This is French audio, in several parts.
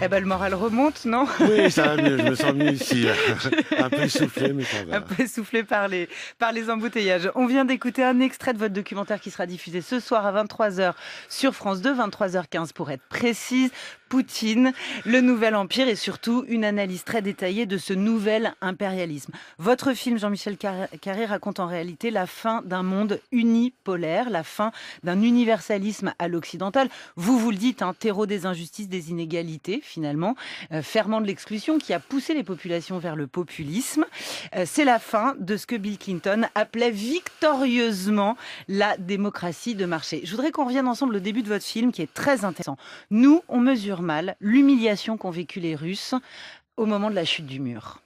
Eh ben, le moral remonte, non? Oui, ça va mieux, je me sens mieux ici. Un peu essoufflé, mais ça Un va. peu essoufflé par les embouteillages. On vient d'écouter un extrait de votre documentaire qui sera diffusé ce soir à 23h sur France 2, 23h15 pour être précise. Poutine, le nouvel empire et surtout une analyse très détaillée de ce nouvel impérialisme. Votre film, Jean-Michel Carré, raconte en réalité la fin d'un monde unipolaire, la fin d'un universalisme à l'occidental. Vous le dites, terreau des injustices, des inégalités finalement, ferment de l'exclusion qui a poussé les populations vers le populisme. C'est la fin de ce que Bill Clinton appelait victorieusement la démocratie de marché. Je voudrais qu'on revienne ensemble au début de votre film qui est très intéressant. Nous, on mesure mal l'humiliation qu'ont vécu les Russes au moment de la chute du mur.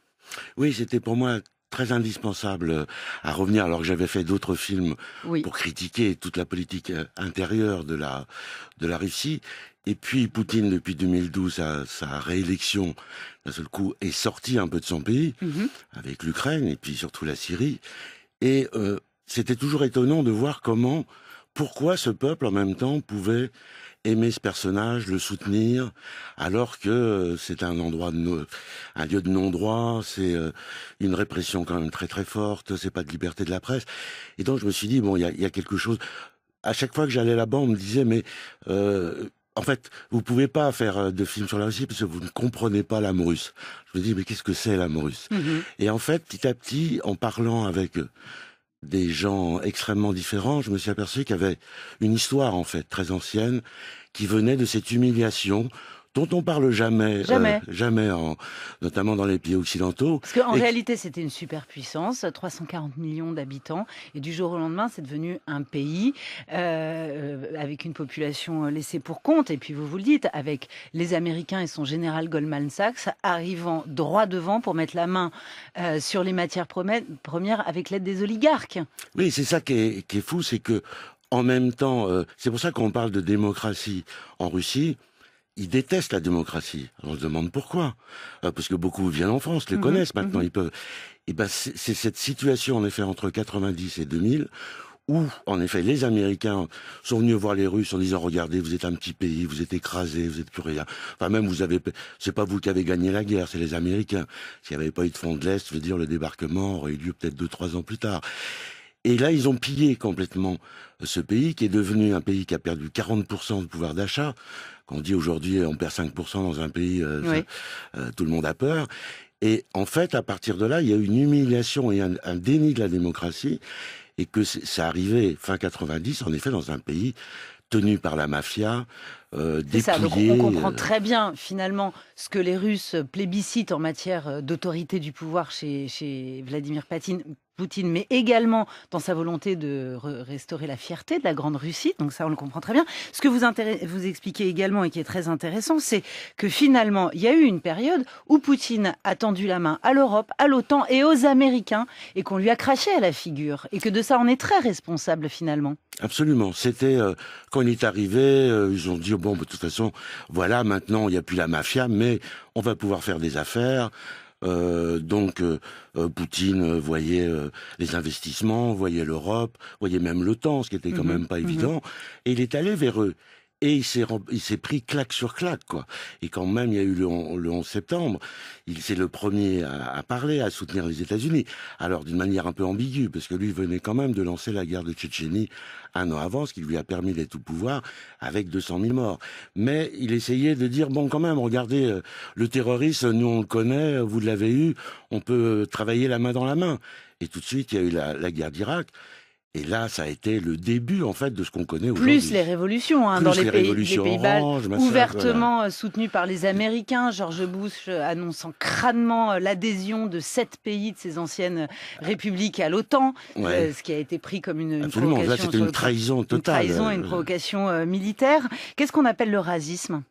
Oui, c'était pour moi très indispensable à revenir, alors que j'avais fait d'autres films Oui. pour critiquer toute la politique intérieure de la Russie. Et puis Poutine, depuis 2012, sa réélection, d'un seul coup, est sorti un peu de son pays, avec l'Ukraine et puis surtout la Syrie. Et c'était toujours étonnant de voir pourquoi ce peuple, en même temps, pouvait aimer ce personnage, le soutenir, alors que c'est un un lieu de non-droit, c'est une répression quand même très très forte, c'est pas de liberté de la presse. Et donc je me suis dit, bon, il y a quelque chose. À chaque fois que j'allais là-bas, on me disait, mais en fait, vous pouvez pas faire de film sur la Russie parce que vous ne comprenez pas l'âme russe. Je me dis, mais qu'est-ce que c'est l'âme russe? Et en fait, petit à petit, en parlant avec des gens extrêmement différents, je me suis aperçu qu'il y avait une histoire, en fait, très ancienne, qui venait de cette humiliation dont on parle jamais, jamais, notamment dans les pays occidentaux. Parce qu'en réalité, c'était une superpuissance, 340 millions d'habitants, et du jour au lendemain, c'est devenu un pays avec une population laissée pour compte. Et puis, vous le dites, avec les Américains et son général Goldman Sachs arrivant droit devant pour mettre la main sur les matières premières avec l'aide des oligarques. Oui, c'est ça qui est fou, c'est que en même temps, c'est pour ça qu'on parle de démocratie en Russie. Ils détestent la démocratie. Alors on se demande pourquoi. Parce que beaucoup viennent en France, les connaissent maintenant, ils peuvent. Et ben c'est cette situation en effet entre 90 et 2000 où en effet les Américains sont venus voir les Russes en disant regardez, vous êtes un petit pays, vous êtes écrasés, vous êtes plus rien. Enfin même c'est pas vous qui avez gagné la guerre, c'est les Américains. S'il n'y avait pas eu de front de l'Est, je veux dire le débarquement aurait eu lieu peut-être 2-3 ans plus tard. Et là, ils ont pillé complètement ce pays qui est devenu un pays qui a perdu 40% de pouvoir d'achat. Quand on dit aujourd'hui on perd 5% dans un pays, tout le monde a peur. Et en fait, à partir de là, il y a eu une humiliation et un déni de la démocratie. Et que ça arrivait fin 90, en effet, dans un pays tenu par la mafia, C'est ça, donc dépouillé. on comprend très bien finalement ce que les Russes plébiscitent en matière d'autorité du pouvoir chez Vladimir Poutine, mais également dans sa volonté de restaurer la fierté de la Grande Russie. Donc ça, on le comprend très bien. Ce que vous expliquez également et qui est très intéressant, c'est que finalement, il y a eu une période où Poutine a tendu la main à l'Europe, à l'OTAN et aux Américains et qu'on lui a craché à la figure et que de ça, on est très responsable finalement. Absolument. C'était quand il est arrivé, ils ont dit bon, de toute façon, voilà, maintenant il n'y a plus la mafia, mais on va pouvoir faire des affaires. Poutine voyait les investissements, voyait l'Europe, voyait même l'OTAN, ce qui était quand même pas évident, et il est allé vers eux. Et il s'est pris claque sur claque, quoi. Et quand même, il y a eu le 11 septembre, c'est le premier à parler, à soutenir les États-Unis. Alors, d'une manière un peu ambiguë, parce que lui venait quand même de lancer la guerre de Tchétchénie un an avant, ce qui lui a permis d'être au pouvoir avec 200 000 morts. Mais il essayait de dire, bon, quand même, regardez, le terrorisme, nous on le connaît, vous l'avez eu, on peut travailler la main dans la main. Et tout de suite, il y a eu la guerre d'Irak. Et là, ça a été le début, en fait, de ce qu'on connaît aujourd'hui. Plus les révolutions dans les pays baltes, ouvertement soutenues par les Américains. George Bush annonçant crânement l'adhésion de 7 pays de ces anciennes républiques à l'OTAN, ce qui a été pris comme une provocation. Là, c'était une trahison totale. Une trahison et une provocation militaire. Qu'est-ce qu'on appelle le racisme ?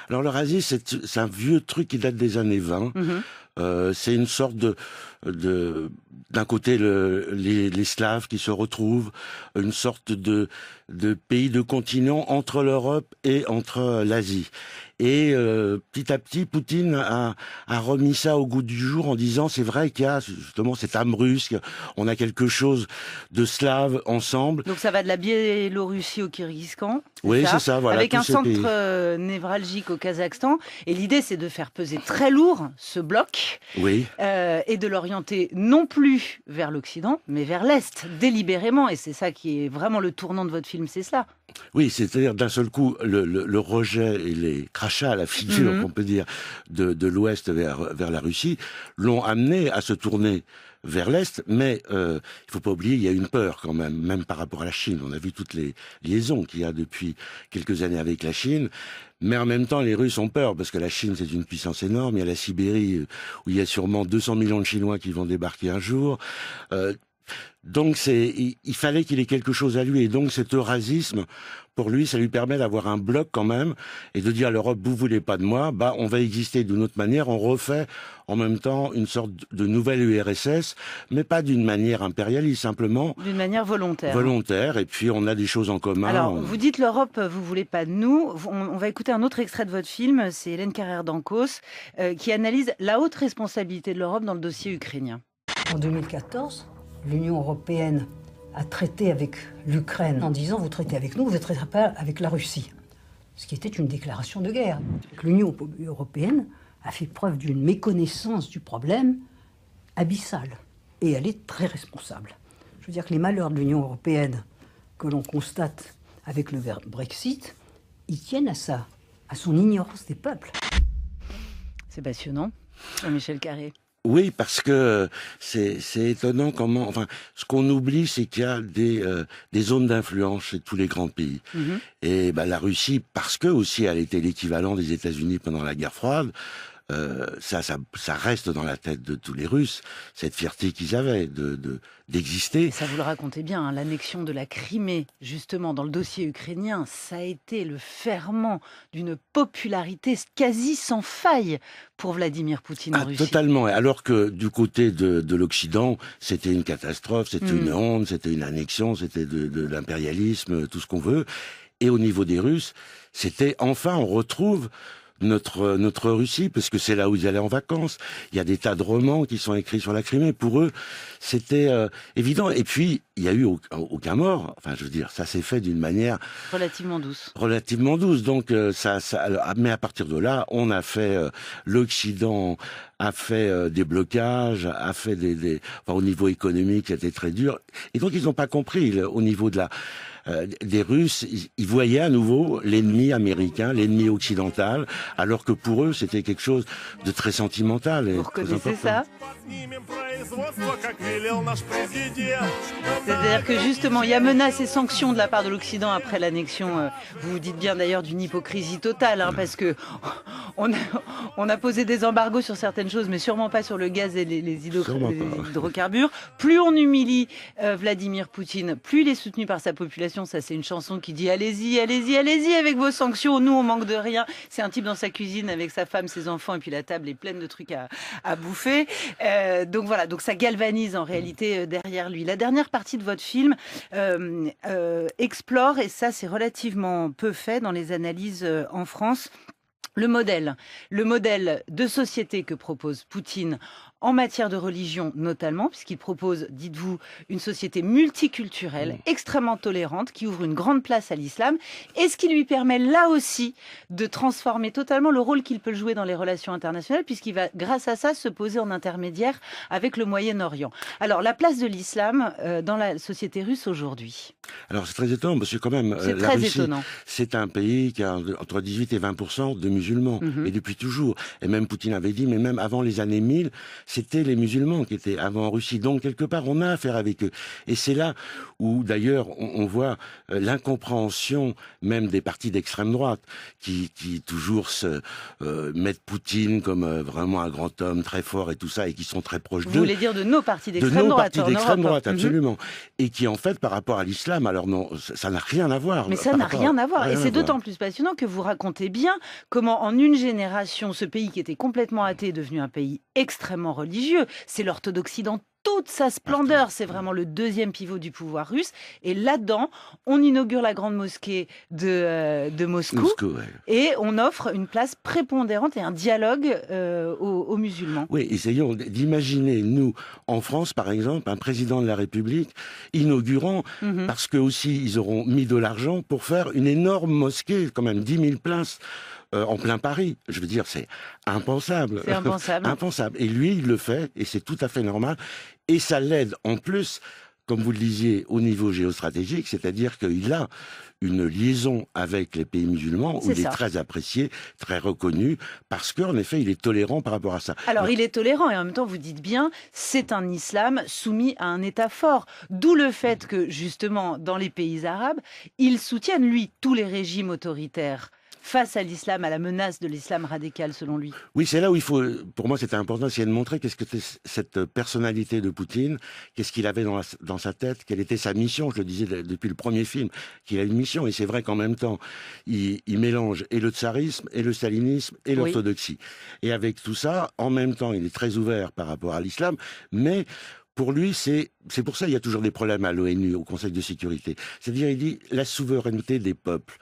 Alors le racisme, c'est un vieux truc qui date des années 20. C'est une sorte d'un côté les Slaves qui se retrouvent, une sorte de pays de continent entre l'Europe et entre l'Asie. Et petit à petit, Poutine a remis ça au goût du jour en disant c'est vrai qu'il y a justement cette âme russe, on a quelque chose de slave ensemble. Donc ça va de la Biélorussie au Kyrgyzstan. Oui, c'est ça. Voilà, avec un centre névralgique au Kazakhstan. Et l'idée, c'est de faire peser très lourd ce bloc, oui, et de l'orienter non plus vers l'Occident, mais vers l'Est, délibérément. Et c'est ça qui est vraiment le tournant de votre film, c'est cela. Oui, c'est-à-dire d'un seul coup, le rejet et les crachats à la figure, on peut dire, de l'Ouest vers la Russie, l'ont amené à se tourner vers l'Est, mais il faut pas oublier, il y a une peur quand même par rapport à la Chine. On a vu toutes les liaisons qu'il y a depuis quelques années avec la Chine, mais en même temps, les Russes ont peur, parce que la Chine, c'est une puissance énorme. Il y a la Sibérie, où il y a sûrement 200 millions de Chinois qui vont débarquer un jour. Donc il fallait qu'il ait quelque chose à lui, et donc cet eurasisme, pour lui, ça lui permet d'avoir un bloc quand même, et de dire à l'Europe, vous voulez pas de moi, bah on va exister d'une autre manière, on refait en même temps une sorte de nouvelle URSS, mais pas d'une manière impérialiste, simplement d'une manière volontaire. Volontaire, et puis on a des choses en commun. Alors, vous dites l'Europe, vous voulez pas de nous. On va écouter un autre extrait de votre film, c'est Hélène Carrère d'Ancos, qui analyse la haute responsabilité de l'Europe dans le dossier ukrainien. En 2014, l'Union européenne a traité avec l'Ukraine en disant « vous traitez avec nous, vous ne traiterez pas avec la Russie ». Ce qui était une déclaration de guerre. L'Union européenne a fait preuve d'une méconnaissance du problème abyssale. Et elle est très responsable. Je veux dire que les malheurs de l'Union européenne que l'on constate avec le Brexit, ils tiennent à ça, à son ignorance des peuples. C'est passionnant, Jean-Michel Carré. Oui, parce que c'est étonnant comment. Enfin, ce qu'on oublie, c'est qu'il y a des zones d'influence chez tous les grands pays. Et la Russie, parce que aussi elle était l'équivalent des États-Unis pendant la guerre froide. Ça reste dans la tête de tous les Russes, cette fierté qu'ils avaient d'exister. Ça, vous le racontez bien, hein, l'annexion de la Crimée, justement, dans le dossier ukrainien, ça a été le ferment d'une popularité quasi sans faille pour Vladimir Poutine en Russie. Totalement. Alors que du côté de l'Occident, c'était une catastrophe, c'était une honte, c'était une annexion, c'était de l'impérialisme, tout ce qu'on veut. Et au niveau des Russes, c'était enfin, on retrouve notre Russie, parce que c'est là où ils allaient en vacances. Il y a des tas de romans qui sont écrits sur la Crimée. Pour eux, c'était évident. Et puis, il n'y a eu aucun mort. Enfin, je veux dire, ça s'est fait d'une manière relativement douce. Relativement douce. Donc, mais à partir de là, on a fait l'Occident a fait des blocages, a fait au niveau économique, c'était très dur. Et donc, ils n'ont pas compris au niveau de des Russes, ils voyaient à nouveau l'ennemi américain, l'ennemi occidental, alors que pour eux, c'était quelque chose de très sentimental. Vous reconnaissez ça ? C'est-à-dire que justement, il y a menaces et sanctions de la part de l'Occident après l'annexion. Vous vous dites bien d'ailleurs d'une hypocrisie totale, hein, parce que on a posé des embargos sur certaines choses, mais sûrement pas sur le gaz et les hydrocarbures. Plus on humilie Vladimir Poutine, plus il est soutenu par sa population. Ça, c'est une chanson qui dit allez-y, allez-y, allez-y avec vos sanctions. Nous, on manque de rien. C'est un type dans sa cuisine avec sa femme, ses enfants, et puis la table est pleine de trucs à bouffer. Donc voilà, donc ça galvanise en réalité derrière lui. La dernière partie de votre film explore, et ça c'est relativement peu fait dans les analyses en France, le modèle de société que propose Poutine en matière de religion notamment, puisqu'il propose, dites-vous, une société multiculturelle, extrêmement tolérante, qui ouvre une grande place à l'islam, et ce qui lui permet là aussi de transformer totalement le rôle qu'il peut jouer dans les relations internationales, puisqu'il va, grâce à ça, se poser en intermédiaire avec le Moyen-Orient. Alors, la place de l'islam dans la société russe aujourd'hui. Alors, c'est très étonnant, parce que quand même, la Russie, c'est un pays qui a entre 18 et 20% de musulmans, et depuis toujours. Et même Poutine avait dit, mais même avant les années 1000, c'était les musulmans qui étaient avant en Russie. Donc, quelque part, on a affaire avec eux. Et c'est là où, d'ailleurs, on voit l'incompréhension même des partis d'extrême droite qui toujours se mettent Poutine comme vraiment un grand homme très fort et tout ça, et qui sont très proches d'eux. Vous voulez dire de nos partis d'extrême droite? De nos partis d'extrême droite, absolument. Et qui, en fait, par rapport à l'islam, alors non, ça n'a rien à voir. Mais ça n'a rien à voir. Et c'est d'autant plus passionnant que vous racontez bien comment, en une génération, ce pays qui était complètement athée est devenu un pays extrêmement religieux. C'est l'orthodoxie dans toute sa splendeur. C'est vraiment le deuxième pivot du pouvoir russe. Et là-dedans, on inaugure la grande mosquée de Moscou. Et on offre une place prépondérante et un dialogue aux musulmans. Oui, essayons d'imaginer, nous, en France, par exemple, un président de la République inaugurant, parce que aussi, ils auront mis de l'argent pour faire une énorme mosquée, quand même 10 000 places, en plein Paris. Je veux dire, c'est impensable. C'est impensable. Impensable. Et lui, il le fait, et c'est tout à fait normal. Et ça l'aide, en plus, comme vous le disiez, au niveau géostratégique, c'est-à-dire qu'il a une liaison avec les pays musulmans où il est très apprécié, très reconnu, parce qu'en effet, il est tolérant par rapport à ça. Alors, il est tolérant, et en même temps, vous dites bien, c'est un islam soumis à un État fort. D'où le fait que, justement, dans les pays arabes, il soutienne, lui, tous les régimes autoritaires face à l'islam, à la menace de l'islam radical, selon lui. Oui, c'est là où il faut, pour moi, c'était important, c'est de montrer qu'est-ce que c'était cette personnalité de Poutine, qu'est-ce qu'il avait dans sa tête, quelle était sa mission. Je le disais depuis le premier film, qu'il a une mission. Et c'est vrai qu'en même temps, il mélange et le tsarisme, et le stalinisme, et l'orthodoxie. Et avec tout ça, en même temps, il est très ouvert par rapport à l'islam, mais pour lui, c'est pour ça qu'il y a toujours des problèmes à l'ONU, au Conseil de sécurité. C'est-à-dire, il dit la souveraineté des peuples.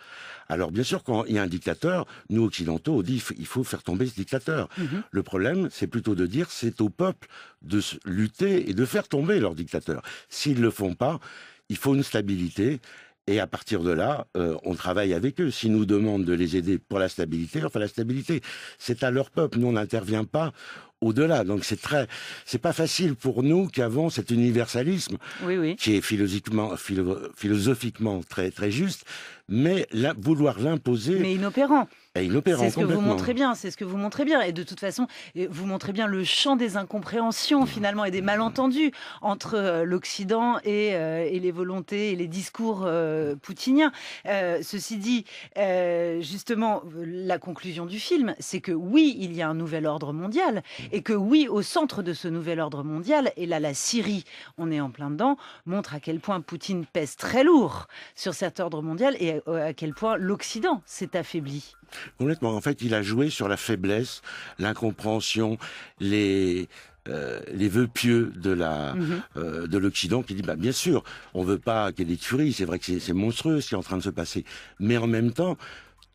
Alors, bien sûr, quand il y a un dictateur, nous, occidentaux, on dit il faut faire tomber ce dictateur. Le problème, c'est plutôt de dire c'est au peuple de lutter et de faire tomber leur dictateur. S'ils ne le font pas, il faut une stabilité. Et à partir de là, on travaille avec eux. S'ils nous demandent de les aider pour la stabilité, enfin la stabilité, c'est à leur peuple. Nous, on n'intervient pas au-delà. Donc c'est pas facile pour nous qui avons cet universalisme qui est philosophiquement très, très juste, mais vouloir l'imposer. Mais inopérant. C'est ce que vous montrez bien, c'est ce que vous montrez bien. Et de toute façon, vous montrez bien le champ des incompréhensions, finalement, et des malentendus entre l'Occident et les volontés et les discours poutiniens. Ceci dit, justement, la conclusion du film, c'est que oui, il y a un nouvel ordre mondial, et que oui, au centre de ce nouvel ordre mondial, et là, la Syrie, on est en plein dedans, montre à quel point Poutine pèse très lourd sur cet ordre mondial, et à quel point l'Occident s'est affaibli. Complètement. En fait, il a joué sur la faiblesse, l'incompréhension, les vœux pieux de l'Occident qui dit bien sûr, on veut pas qu'il y ait des tueries, c'est vrai que c'est monstrueux ce qui est en train de se passer, mais en même temps,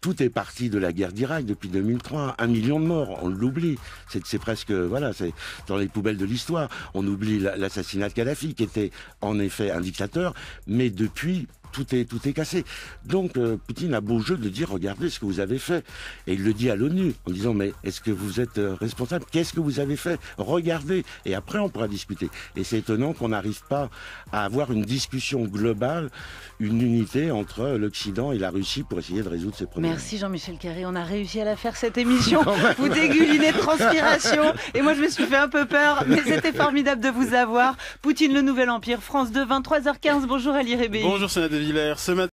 tout est parti de la guerre d'Irak depuis 2003. 1 million de morts, on l'oublie. C'est presque, c'est dans les poubelles de l'histoire. On oublie l'assassinat de Kadhafi, qui était en effet un dictateur, mais depuis, tout est cassé. Donc, Poutine a beau jeu de dire, regardez ce que vous avez fait. Et il le dit à l'ONU, en disant, mais est-ce que vous êtes responsable? Qu'est-ce que vous avez fait? Regardez. Et après, on pourra discuter. Et c'est étonnant qu'on n'arrive pas à avoir une discussion globale, une unité entre l'Occident et la Russie pour essayer de résoudre ces problèmes. Merci Jean-Michel Carré, on a réussi à la faire cette émission. Vous dégoulinez de transpiration. Et moi, je me suis fait un peu peur, mais c'était formidable de vous avoir. Poutine, le Nouvel Empire, France 2, 23h15. Bonjour Ali Rébéi. Bonjour Sénat de Villers. Ce matin,